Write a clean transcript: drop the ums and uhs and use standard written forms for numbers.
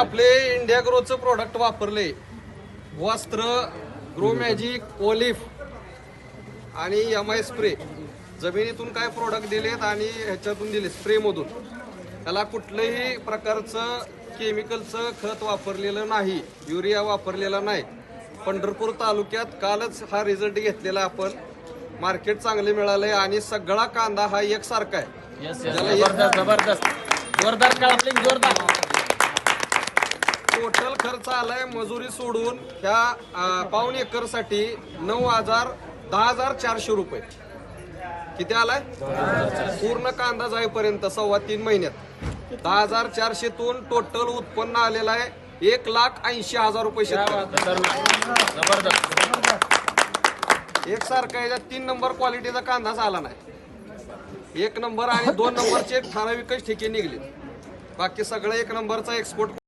आपले India ग्रोचं product वापरले, वस्त्र, ग्रो मॅजिक, ओलिफ आणि MI स्प्रे, जमिनीतून काय प्रोडक्ट दिलेत आणि ह्याच्यातून दिले स्प्रेमधून, त्याला कुठलंही प्रकारचं केमिकलचं खत वापरलेलं नाही, युरिया वापरलेला नाही. पंढरपूर तालुक्यात कालच हा रिझल्ट घेतलेला आपण. मार्केट चांगले मिळालंय आणि सगळा कांदा हा एकसारखा आहे. जबरदस्त जोरदार काढले, जोरदार. टोटल खर्च आलाय मजुरी सोडून ह्या पाऊण एकरसाठी 10,400 रुपये. किती आलाय? पूर्ण कांदा जाईपर्यंत 3.25 महिन्यात 10,400 तून टोटल उत्पन्न आलेलं आहे 1,80,000 रुपये. जबरदस्त. एकसारखा याच्यात 3 नंबर क्वालिटीचा कांदाच आला नाही. 1 नंबर आणि 2 नंबरचे ठराविकच ठिके निघले, बाकी सगळं 1 नंबरचा एक्सपोर्ट